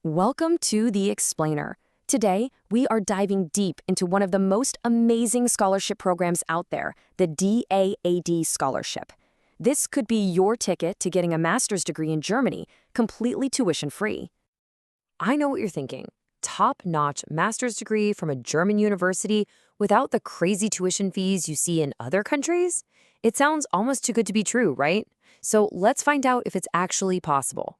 Welcome to The Explainer. Today, we are diving deep into one of the most amazing scholarship programs out there, the DAAD Scholarship. This could be your ticket to getting a master's degree in Germany, completely tuition-free. I know what you're thinking. Top-notch master's degree from a German university without the crazy tuition fees you see in other countries? It sounds almost too good to be true, right? So let's find out if it's actually possible.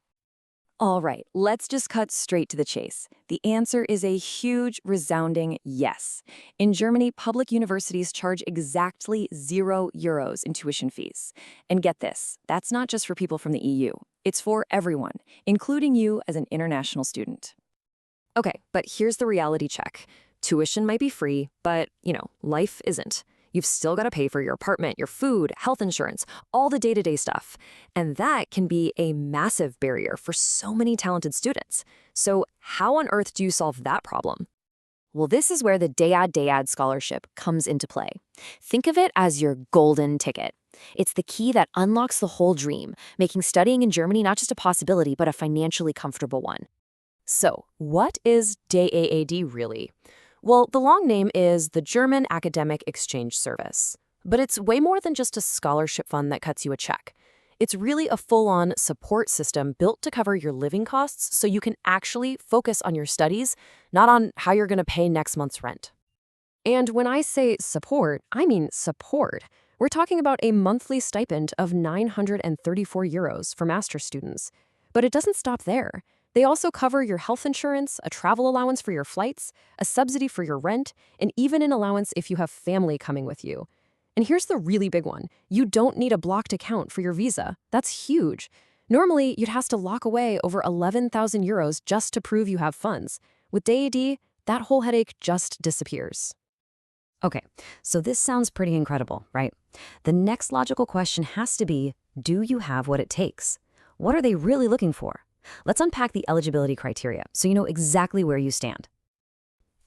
All right, let's just cut straight to the chase. The answer is a huge, resounding yes. In Germany, public universities charge exactly €0 in tuition fees. And get this, that's not just for people from the EU. It's for everyone, including you as an international student. Okay, but here's the reality check. Tuition might be free, but, life isn't. You've still got to pay for your apartment, your food, health insurance, all the day-to-day stuff. And that can be a massive barrier for so many talented students. So how on earth do you solve that problem? Well, this is where the DAAD Scholarship comes into play. Think of it as your golden ticket. It's the key that unlocks the whole dream, making studying in Germany not just a possibility, but a financially comfortable one. So, what is DAAD really? Well, the long name is the German Academic Exchange Service. But it's way more than just a scholarship fund that cuts you a check. It's really a full-on support system built to cover your living costs so you can actually focus on your studies, not on how you're going to pay next month's rent. And when I say support, I mean support. We're talking about a monthly stipend of €934 for master's students. But it doesn't stop there. They also cover your health insurance, a travel allowance for your flights, a subsidy for your rent, and even an allowance if you have family coming with you. And here's the really big one. You don't need a blocked account for your visa. That's huge. Normally, you'd have to lock away over €11,000 just to prove you have funds. With DAAD, that whole headache just disappears. Okay, so this sounds pretty incredible, right? The next logical question has to be, do you have what it takes? What are they really looking for? Let's unpack the eligibility criteria so you know exactly where you stand.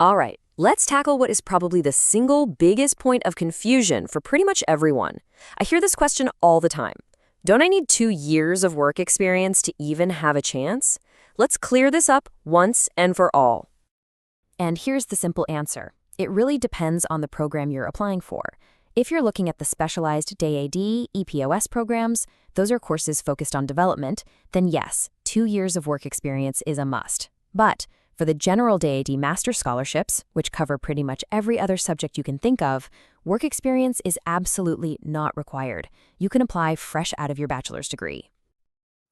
All right, let's tackle what is probably the single biggest point of confusion for pretty much everyone. I hear this question all the time. Don't I need 2 years of work experience to even have a chance? Let's clear this up once and for all. And here's the simple answer. It really depends on the program you're applying for. If you're looking at the specialized DAAD, EPOS programs, those are courses focused on development, then yes, 2 years of work experience is a must. But for the general DAAD master scholarships, which cover pretty much every other subject you can think of, work experience is absolutely not required. You can apply fresh out of your bachelor's degree.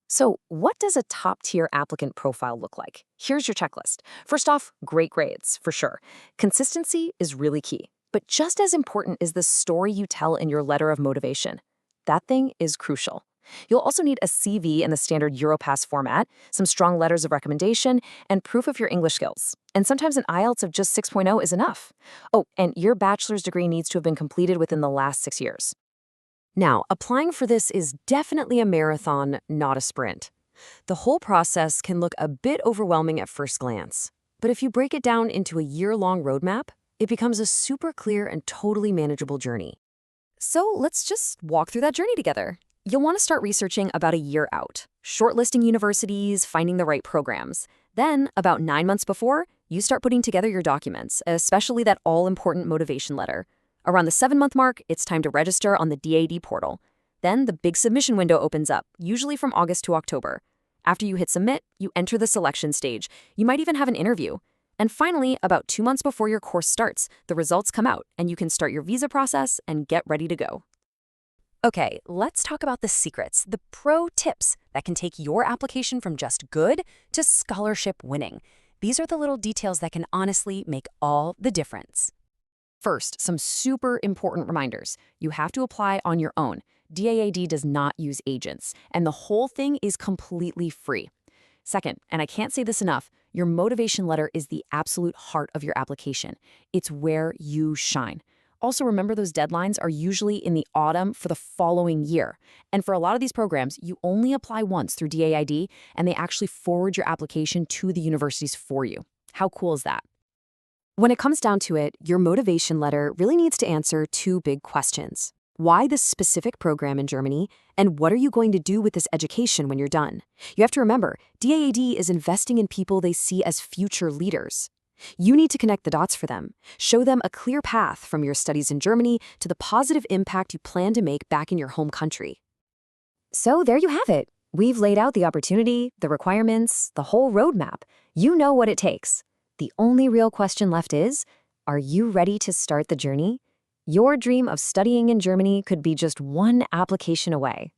So what does a top-tier applicant profile look like? Here's your checklist. First off, great grades, for sure. Consistency is really key. But just as important is the story you tell in your letter of motivation. That thing is crucial. You'll also need a CV in the standard Europass format, some strong letters of recommendation, and proof of your English skills. And sometimes an IELTS of just 6.0 is enough. Oh, and your bachelor's degree needs to have been completed within the last 6 years. Now, applying for this is definitely a marathon, not a sprint. The whole process can look a bit overwhelming at first glance. But if you break it down into a year-long roadmap, it becomes a super clear and totally manageable journey. So let's just walk through that journey together. You'll want to start researching about a year out, shortlisting universities, finding the right programs. Then, about 9 months before, you start putting together your documents, especially that all-important motivation letter. Around the 7-month mark, it's time to register on the DAAD portal. Then the big submission window opens up, usually from August to October. After you hit submit, you enter the selection stage. You might even have an interview. And finally, about 2 months before your course starts, the results come out and you can start your visa process and get ready to go. Okay, let's talk about the secrets, the pro tips that can take your application from just good to scholarship winning. These are the little details that can honestly make all the difference. First, some super important reminders. You have to apply on your own. DAAD does not use agents, and the whole thing is completely free. Second, and I can't say this enough, your motivation letter is the absolute heart of your application. It's where you shine. Also, remember those deadlines are usually in the autumn for the following year. And for a lot of these programs, you only apply once through DAAD, and they actually forward your application to the universities for you. How cool is that? When it comes down to it, your motivation letter really needs to answer 2 big questions. why this specific program in Germany, and what are you going to do with this education when you're done. You have to remember, DAAD is investing in people they see as future leaders. You need to connect the dots for them, show them a clear path from your studies in Germany to the positive impact you plan to make back in your home country. So there you have it. We've laid out the opportunity, the requirements, the whole roadmap. You know what it takes. The only real question left is, are you ready to start the journey? Your dream of studying in Germany could be just one application away.